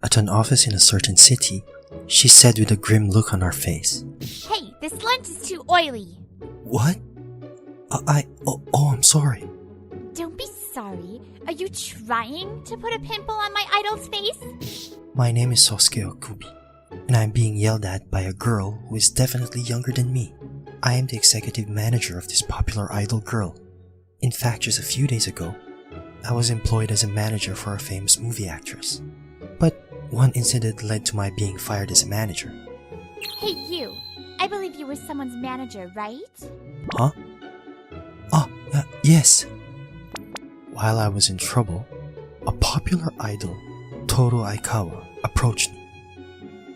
at an office in a certain city, she said with a grim look on her face. Hey, this lunch is too oily. What? I'm sorry. Don't be sorry. Are you trying to put a pimple on my idol's face? My name is Sosuke Okubi, and I'm being yelled at by a girl who is definitely younger than me. I am the executive manager of this popular idol girl. In fact, just a few days ago, I was employed as a manager for a famous movie actress. But one incident led to my being fired as a manager. Hey, you. I believe you were someone's manager, right? Huh? Yes. While I was in trouble, a popular idol, Toru Aikawa, approached me.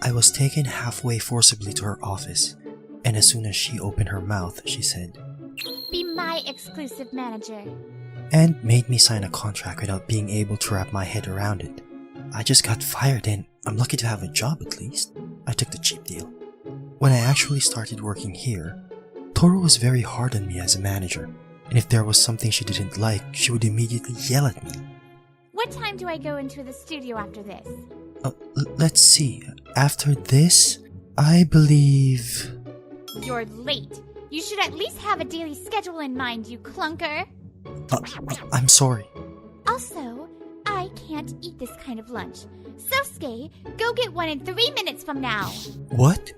I was taken halfway forcibly to her office, and as soon as she opened her mouth, she said, Be my exclusive manager. and made me sign a contract without being able to wrap my head around it. I just got fired and I'm lucky to have a job at least. I took the cheap deal. When I actually started working here, Toru was very hard on me as a manager, and if there was something she didn't like, she would immediately yell at me. What time do I go into the studio after this? Let's see, after this, I believe... You're late. You should at least have a daily schedule in mind, you clunker. I'm sorry. Also, I can't eat this kind of lunch. Sosuke, go get one in 3 minutes from now. What?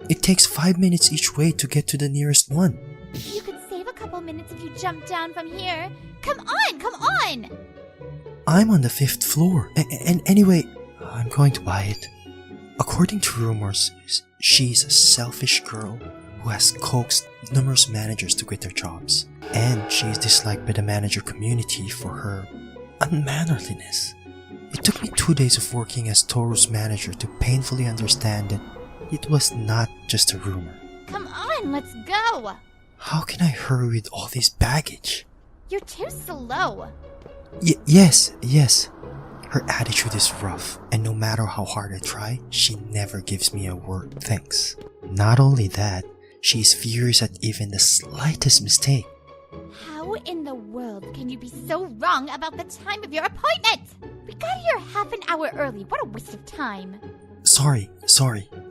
It takes 5 minutes each way to get to the nearest one. You could save a couple minutes if you jump down from here. Come on, come on! I'm on the 5th floor, and anyway, I'm going to buy it. According to rumors, she's a selfish girl who has coaxed numerous managers to quit their jobs, and she is disliked by the manager community for her unmannerliness. It took me 2 days of working as Toru's manager to painfully understand that it was not just a rumor. Come on, let's go! How can I hurry with all this baggage? You're too slow. Yes. Her attitude is rough, and no matter how hard I try, she never gives me a word thanks. Not only that, she is furious at even the slightest mistake. How in the world can you be so wrong about the time of your appointment? We got here half an hour early. What a waste of time. Sorry.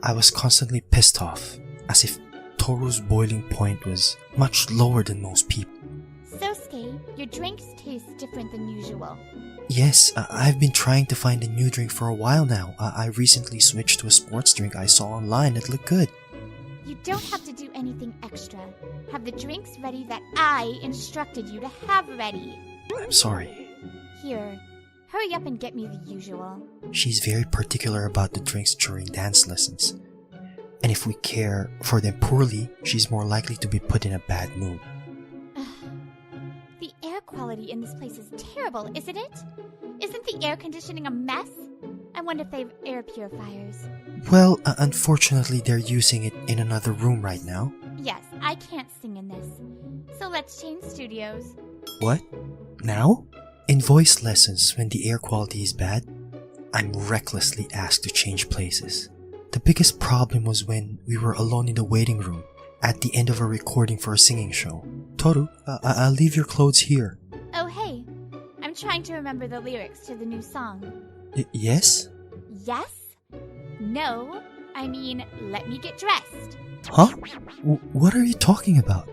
I was constantly pissed off, as if Toru's boiling point was much lower than most people. Sosuke, your drinks taste different than usual. Yes, I've been trying to find a new drink for a while now. I recently switched to a sports drink I saw online that looked good. You don't have to do anything extra. Have the drinks ready that I instructed you to have ready. I'm sorry. Here, hurry up and get me the usual. She's very particular about the drinks during dance lessons. And if we care for them poorly, she's more likely to be put in a bad mood. The air quality in this place is terrible, isn't it? Isn't the air conditioning a mess? I wonder if they have air purifiers. Well, unfortunately, they're using it in another room right now. Yes, I can't sing in this. So let's change studios. What? Now? In voice lessons, when the air quality is bad, I'm recklessly asked to change places. The biggest problem was when we were alone in the waiting room at the end of a recording for a singing show. Toru, I'll leave your clothes here. Oh, hey. I'm trying to remember the lyrics to the new song. Yes? Yes? No. I mean, let me get dressed. Huh? What are you talking about?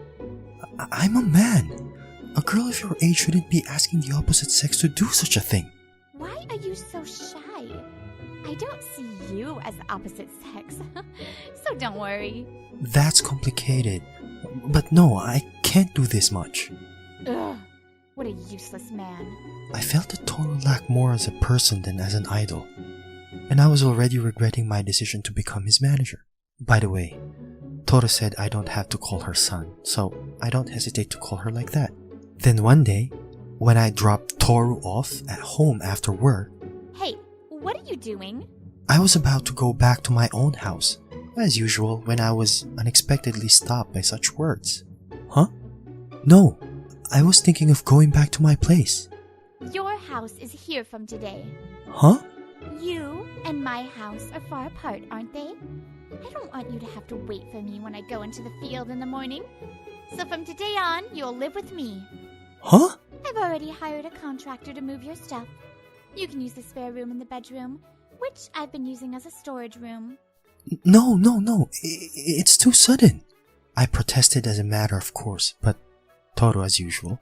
I'm a man. A girl of your age shouldn't be asking the opposite sex to do such a thing. Why are you so shy? I don't see you as the opposite sex. So don't worry. That's complicated. But no, I can't do this much. Ugh. What a useless man. I felt that Toru lacked more as a person than as an idol, and I was already regretting my decision to become his manager. By the way, Toru said I don't have to call her son, so I don't hesitate to call her like that. Then one day, when I dropped Toru off at home after work, Hey, what are you doing? I was about to go back to my own house, as usual, when I was unexpectedly stopped by such words. Huh? No, I was thinking of going back to my place. Your house is here from today. Huh? You and my house are far apart, aren't they? I don't want you to have to wait for me when I go into the field in the morning. So from today on, you'll live with me. Huh? I've already hired a contractor to move your stuff. You can use the spare room in the bedroom. which I've been using as a storage room. No. It's too sudden. I protested as a matter of course, but Toru, as usual,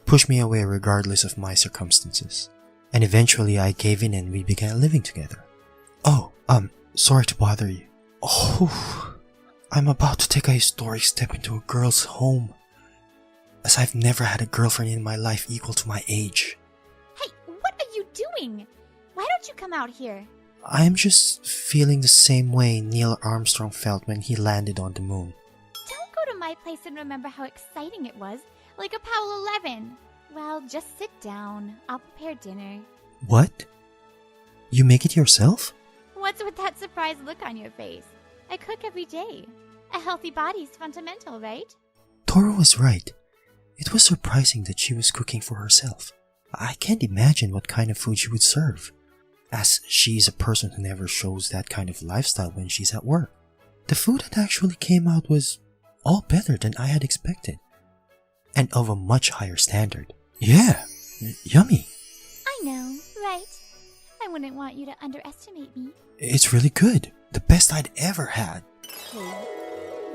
pushed me away regardless of my circumstances. And eventually I gave in and we began living together. Oh, sorry to bother you. Oh, I'm about to take a historic step into a girl's home, as I've never had a girlfriend in my life equal to my age. Hey, what are you doing? Why don't you come out here? I'm just feeling the same way Neil Armstrong felt when he landed on the moon. Don't go to my place and remember how exciting it was, like Apollo 11. Well, just sit down. I'll prepare dinner. What? You make it yourself? What's with that surprised look on your face? I cook every day. A healthy body's fundamental, right? Toru was right. It was surprising that she was cooking for herself. I can't imagine what kind of food she would serve, as she's a person who never shows that kind of lifestyle when she's at work. The food that actually came out was all better than I had expected, and of a much higher standard. Yeah, yummy. I know, right? I wouldn't want you to underestimate me. It's really good. The best I'd ever had. Hey,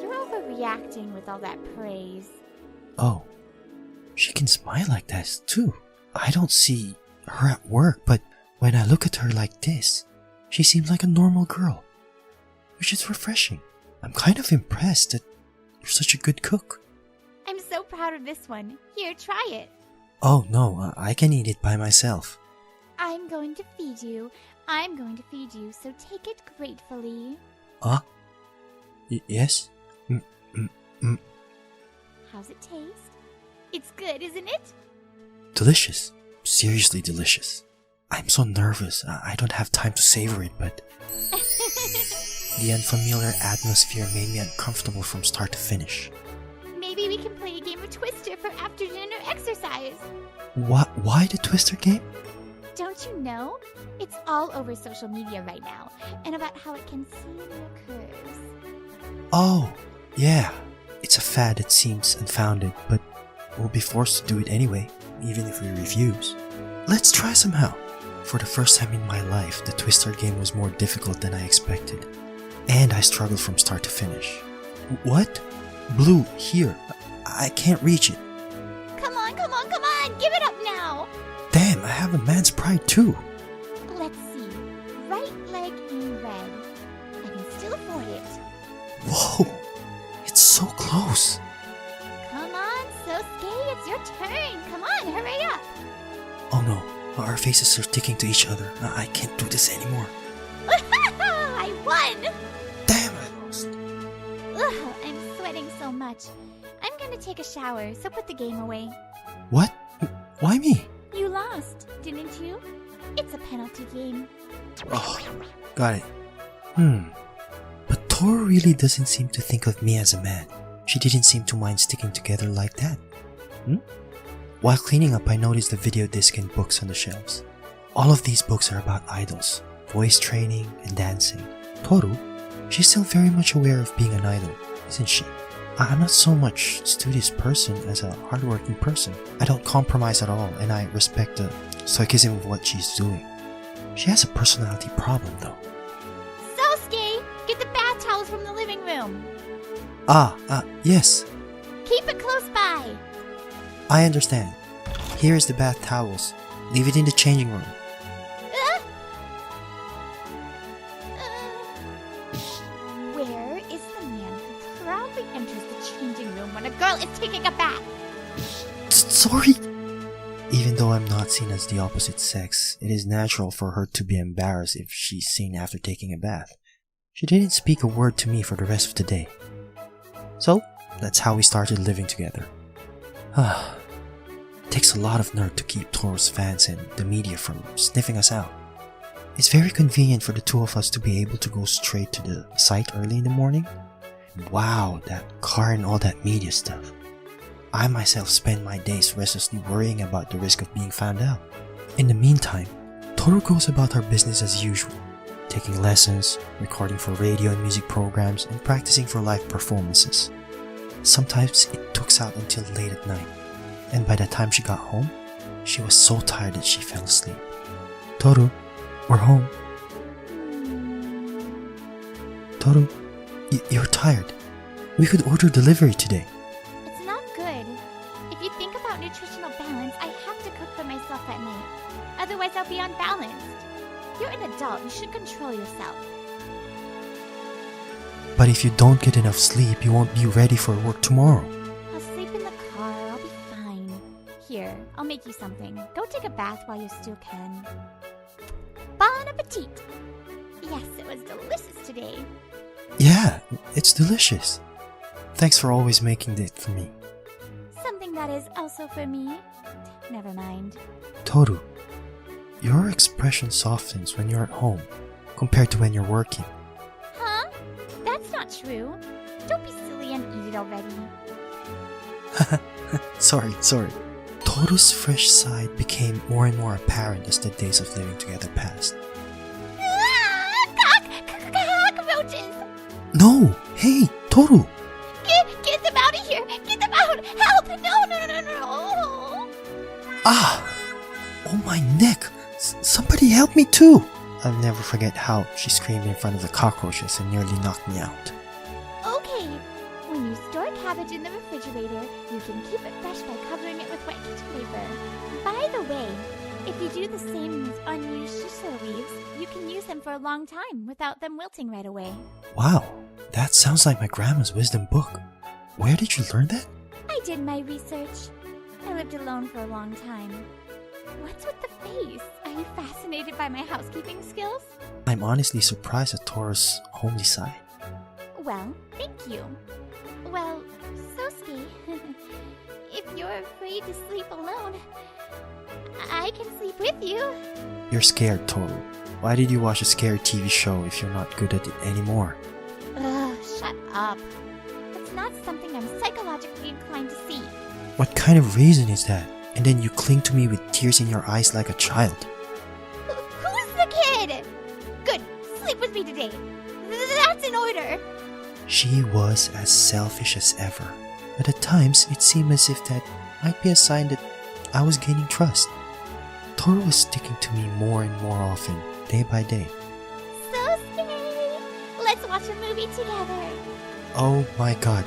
you're overreacting with all that praise. Oh, she can smile like this too. I don't see her at work, but when I look at her like this, she seems like a normal girl, which is refreshing. I'm kind of impressed that you're such a good cook. I'm so proud of this one. Here, try it. Oh no, I can eat it by myself. I'm going to feed you. I'm going to feed you, so take it gratefully. Yes? How's it taste? It's good, isn't it? Delicious. Seriously delicious. I'm so nervous. I don't have time to savor it, but the unfamiliar atmosphere made me uncomfortable from start to finish. Maybe we can play a game of Twister for after dinner exercise. Why the Twister game? Don't you know? It's all over social media right now, and about how it can see your curves. Oh, yeah. It's a fad that seems unfounded, but we'll be forced to do it anyway, even if we refuse. Let's try somehow. For the first time in my life, the Twister game was more difficult than I expected, and I struggled from start to finish. What? Blue, here. I can't reach it. Come on, give it up now! Damn, I have a man's pride too. Let's see. Right leg in red. I can still afford it. Whoa, it's so close. Come on, Sosuke, it's your turn. Come on, hurry up. Oh no, our faces are sticking to each other. I can't do this anymore. I won! Damn, I lost. Ugh, I'm sweating so much. I'm gonna take a shower, so put the game away. What? Why me? You lost, didn't you? It's a penalty game. Oh, got it. But Toru really doesn't seem to think of me as a man. She didn't seem to mind sticking together like that. While cleaning up, I noticed the video disc and books on the shelves. All of these books are about idols, voice training, and dancing. Toru, she's still very much aware of being an idol, isn't she? I'm not so much a studious person as a hardworking person. I don't compromise at all, and I respect the stoicism of what she's doing. She has a personality problem, though. Sosuke, get the bath towels from the living room. Yes. Keep it close by. I understand. Here is the bath towels. Leave it in the changing room. Where is the man who proudly enters the changing room when a girl is taking a bath? Sorry. Even though I'm not seen as the opposite sex, it is natural for her to be embarrassed if she's seen after taking a bath. She didn't speak a word to me for the rest of the day. So, that's how we started living together. It takes a lot of nerve to keep Toru's fans and the media from sniffing us out. It's very convenient for the two of us to be able to go straight to the site early in the morning. Wow, that car and all that media stuff. I myself spend my days restlessly worrying about the risk of being found out. In the meantime, Toru goes about her business as usual, taking lessons, recording for radio and music programs, and practicing for live performances. Sometimes it took out until late at night, and by the time she got home, she was so tired that she fell asleep. Toru, we're home. Toru, you're tired. We could order delivery today. It's not good. If you think about nutritional balance, I have to cook for myself at night. Otherwise, I'll be unbalanced. You're an adult. You should control yourself. But if you don't get enough sleep, you won't be ready for work tomorrow. I'll sleep in the car. I'll be fine. Here, I'll make you something. Go take a bath while you still can. Bon appetit! Yes, it was delicious today. Yeah, it's delicious. Thanks for always making it for me. Something that is also for me. Never mind. Toru, your expression softens when you're at home compared to when you're working. Huh? That's not true. Don't be silly and eat it already. Sorry. Toru's fresh side became more and more apparent as the days of living together passed. Cockroaches! No! Hey, Toru! Get them out of here! Get them out! Help! No! Ah! Oh, my neck! Somebody help me too! I'll never forget how she screamed in front of the cockroaches and nearly knocked me out. Okay, when you store cabbage in the refrigerator, you can keep it fresh by covering it with wet kitchen paper. By the way, if you do the same with unused shishiro leaves, you can use them for a long time without them wilting right away. Wow, that sounds like my grandma's wisdom book. Where did you learn that? I did my research. I lived alone for a long time. What's with the face? Are you fascinated by my housekeeping skills? I'm honestly surprised at Toru's homely side. Well, thank you. Well, Sosuke, if you're afraid to sleep alone, I can sleep with you. You're scared, Toru. Why did you watch a scary TV show if you're not good at it anymore? Ugh, shut up. That's not something I'm psychologically inclined to see. What kind of reason is that? And then you cling to me with tears in your eyes like a child. Who's the kid? Good, sleep with me today. That's in order. She was as selfish as ever, but at times it seemed as if that might be a sign that I was gaining trust. Toru was sticking to me more and more often, day by day. Sosuke, let's watch a movie together. Oh my god,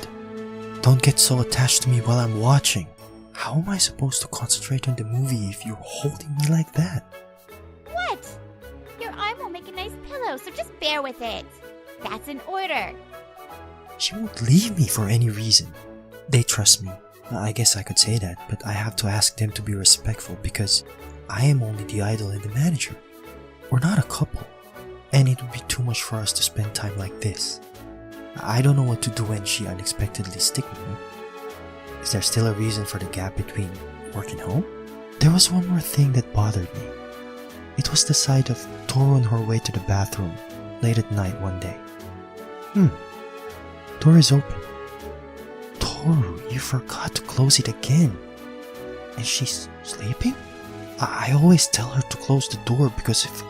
don't get so attached to me while I'm watching. How am I supposed to concentrate on the movie if you're holding me like that? What? Your arm will make a nice pillow, so just bear with it. That's an order. She won't leave me for any reason. They trust me. I guess I could say that, but I have to ask them to be respectful because I am only the idol and the manager. We're not a couple, and it would be too much for us to spend time like this. I don't know what to do when she unexpectedly sticks with me. Is there still a reason for the gap between work and home? There was one more thing that bothered me. It was the sight of Toru on her way to the bathroom late at night one day. Door is open. Toru, you forgot to close it again. And she's sleeping? I always tell her to close the door because if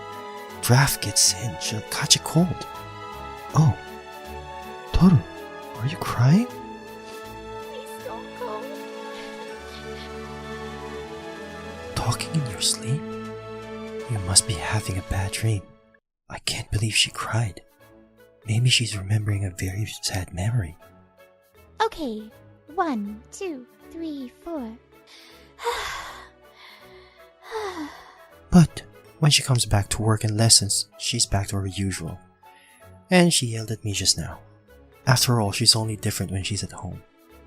draft gets in, she'll catch a cold. Oh, Toru, are you crying? Please don't go. Talking in your sleep? You must be having a bad dream. I can't believe she cried. Maybe she's remembering a very sad memory. Okay, 1, 2, 3, 4. But when she comes back to work and lessons, she's back to her usual. And she yelled at me just now. After all, she's only different when she's at home.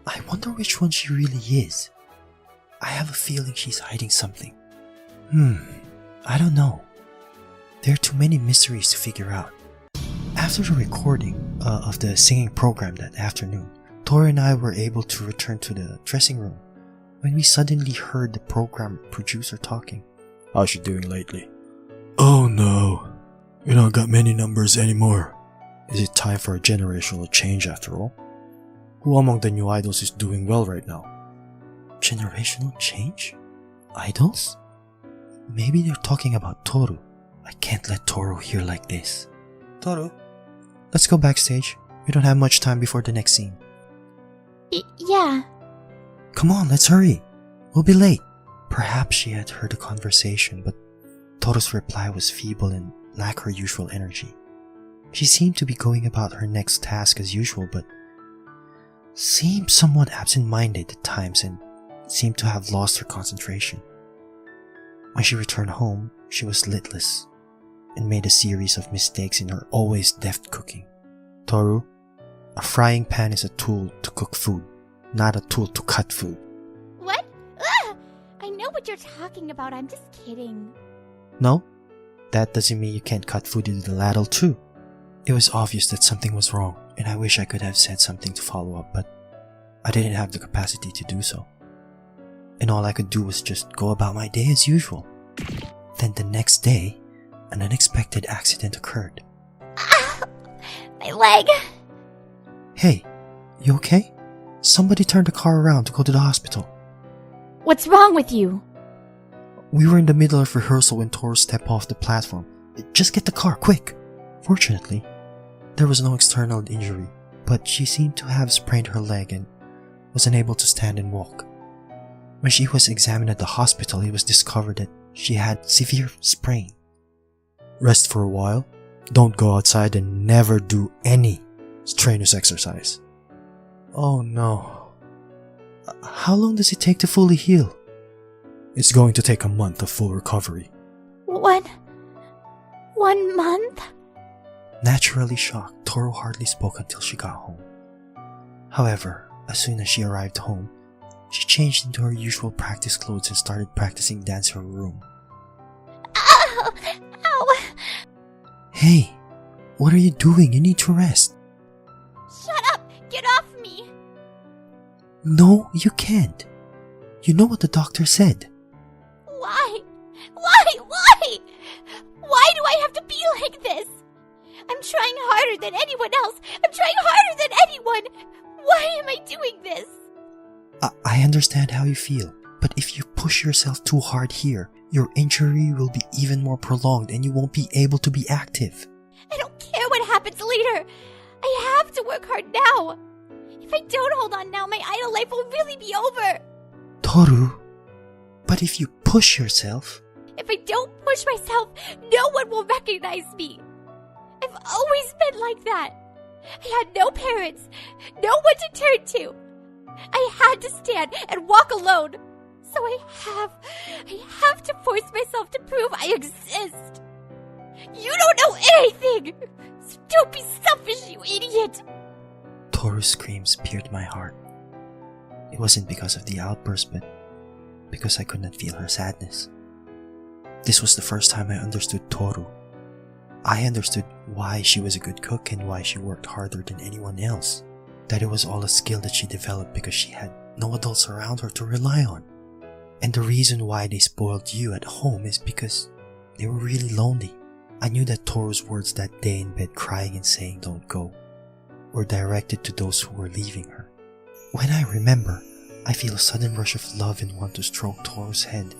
I wonder which one she really is. I have a feeling she's hiding something. I don't know. There are too many mysteries to figure out. After the recording of the singing program that afternoon, Toru and I were able to return to the dressing room when we suddenly heard the program producer talking. How's she doing lately? Oh no, we don't got many numbers anymore. Is it time for a generational change after all? Who among the new idols is doing well right now? Generational change? Idols? Maybe they're talking about Toru. I can't let Toru hear like this. Toru, let's go backstage. We don't have much time before the next scene. Yeah. Come on, let's hurry. We'll be late. Perhaps she had heard the conversation, but Toru's reply was feeble and lacked her usual energy. She seemed to be going about her next task as usual, but seemed somewhat absent-minded at times and seemed to have lost her concentration. When she returned home, she was litless and made a series of mistakes in her always deft cooking. Toru, a frying pan is a tool to cook food, not a tool to cut food. What? Ugh! I know what you're talking about, I'm just kidding. No, that doesn't mean you can't cut food with the ladle too. It was obvious that something was wrong, and I wish I could have said something to follow up, but I didn't have the capacity to do so. And all I could do was just go about my day as usual. Then the next day, an unexpected accident occurred. Ah! My leg! Hey, you okay? Somebody turned the car around to go to the hospital. What's wrong with you? We were in the middle of rehearsal when Toru stepped off the platform. Just get the car, quick! Fortunately, there was no external injury, but she seemed to have sprained her leg and was unable to stand and walk. When she was examined at the hospital, it was discovered that she had severe sprain. Rest for a while, don't go outside, and never do any strenuous exercise. Oh no. How long does it take to fully heal? It's going to take a month of full recovery. 1 month? Naturally shocked, Toru hardly spoke until she got home. However, as soon as she arrived home, she changed into her usual practice clothes and started practicing dance in her room. Ow! Ow! Hey, what are you doing? You need to rest. Shut up! Get off me! No, you can't. You know what the doctor said. Why? Why? Why? Why do I have to be like this? I'm trying harder than anyone else. I'm trying harder than anyone. Why am I doing this? I understand how you feel, but if you push yourself too hard here, your injury will be even more prolonged and you won't be able to be active. I don't care what happens later. I have to work hard now. If I don't hold on now, my idle life will really be over. Toru, but if you push yourself... If I don't push myself, no one will recognize me. I've always been like that. I had no parents, no one to turn to. I had to stand and walk alone. So I have to force myself to prove I exist. You don't know anything! So don't be selfish, you idiot! Toru's screams pierced my heart. It wasn't because of the outburst, but because I could not feel her sadness. This was the first time I understood Toru. I understood why she was a good cook and why she worked harder than anyone else. That it was all a skill that she developed because she had no adults around her to rely on. And the reason why they spoiled you at home is because they were really lonely. I knew that Toru's words that day in bed crying and saying don't go were directed to those who were leaving her. When I remember, I feel a sudden rush of love and want to stroke Toru's head.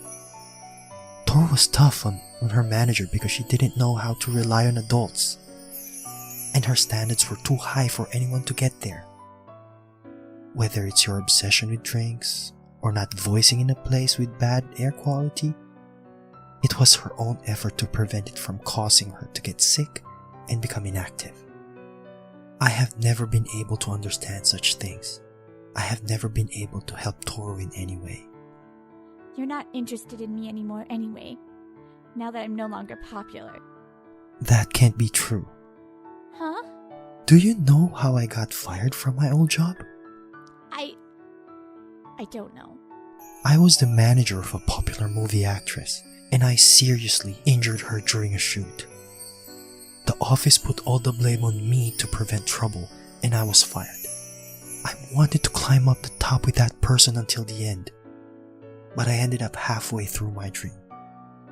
Toru was tough on her manager because she didn't know how to rely on adults. And her standards were too high for anyone to get there. Whether it's your obsession with drinks, or not voicing in a place with bad air quality, it was her own effort to prevent it from causing her to get sick and become inactive. I have never been able to understand such things. I have never been able to help Toru in any way. You're not interested in me anymore anyway, now that I'm no longer popular. That can't be true. Huh? Do you know how I got fired from my old job? I don't know. I was the manager of a popular movie actress, and I seriously injured her during a shoot. The office put all the blame on me to prevent trouble, and I was fired. I wanted to climb up the top with that person until the end, but I ended up halfway through my dream.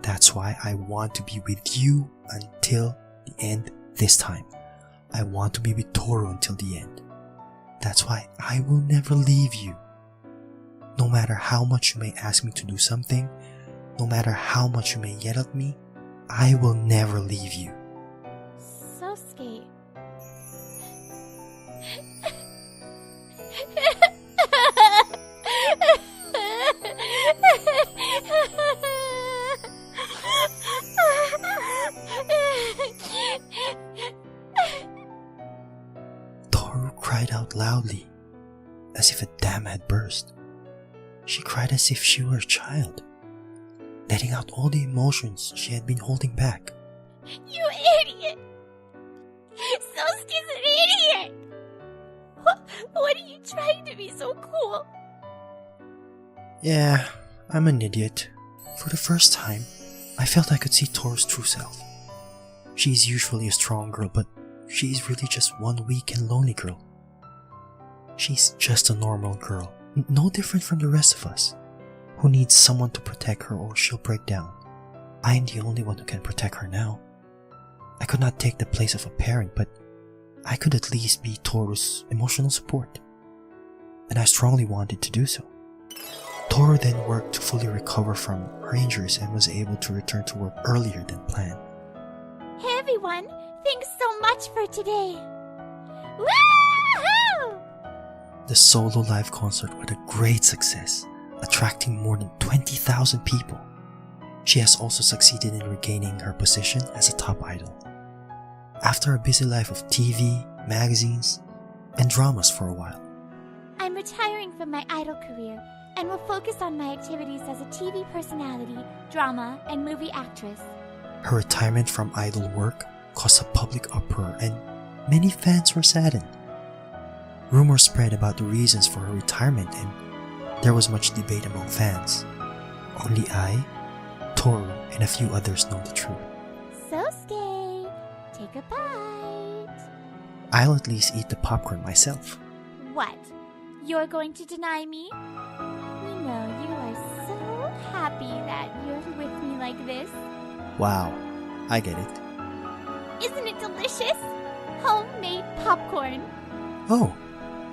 That's why I want to be with you until the end this time. I want to be with Toru until the end. That's why I will never leave you. No matter how much you may ask me to do something, no matter how much you may yell at me, I will never leave you. So skate. cried out loudly, as if a dam had burst. She cried as if she were a child, letting out all the emotions she had been holding back. You idiot! Sosuke's an idiot! What are you trying to be so cool? Yeah, I'm an idiot. For the first time, I felt I could see Toru's true self. She's usually a strong girl, but she's really just one weak and lonely girl. She's just a normal girl, no different from the rest of us, who needs someone to protect her or she'll break down. I am the only one who can protect her now. I could not take the place of a parent, but I could at least be Toru's emotional support. And I strongly wanted to do so. Toru then worked to fully recover from her injuries and was able to return to work earlier than planned. Hey everyone, thanks so much for today. Woohoo! The solo live concert was a great success, attracting more than 20,000 people. She has also succeeded in regaining her position as a top idol. After a busy life of TV, magazines, and dramas for a while. I'm retiring from my idol career and will focus on my activities as a TV personality, drama, and movie actress. Her retirement from idol work caused a public uproar and many fans were saddened. Rumors spread about the reasons for her retirement and there was much debate among fans. Only I, Toru, and a few others know the truth. Sosuke, take a bite. I'll at least eat the popcorn myself. What? You're going to deny me? You know you are so happy that you're with me like this. Wow, I get it. Isn't it delicious? Homemade popcorn. Oh,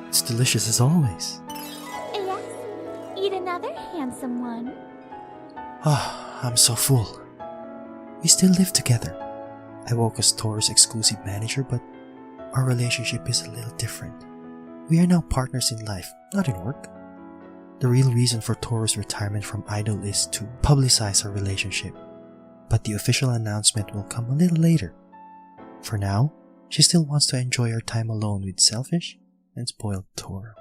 it's delicious as always. Yes, eat another handsome one. Ah, I'm so full. We still live together. I work as Toru's exclusive manager, but our relationship is a little different. We are now partners in life, not in work. The real reason for Toru's retirement from Idol is to publicize our relationship, but the official announcement will come a little later. For now, she still wants to enjoy her time alone with selfish and spoiled Toru.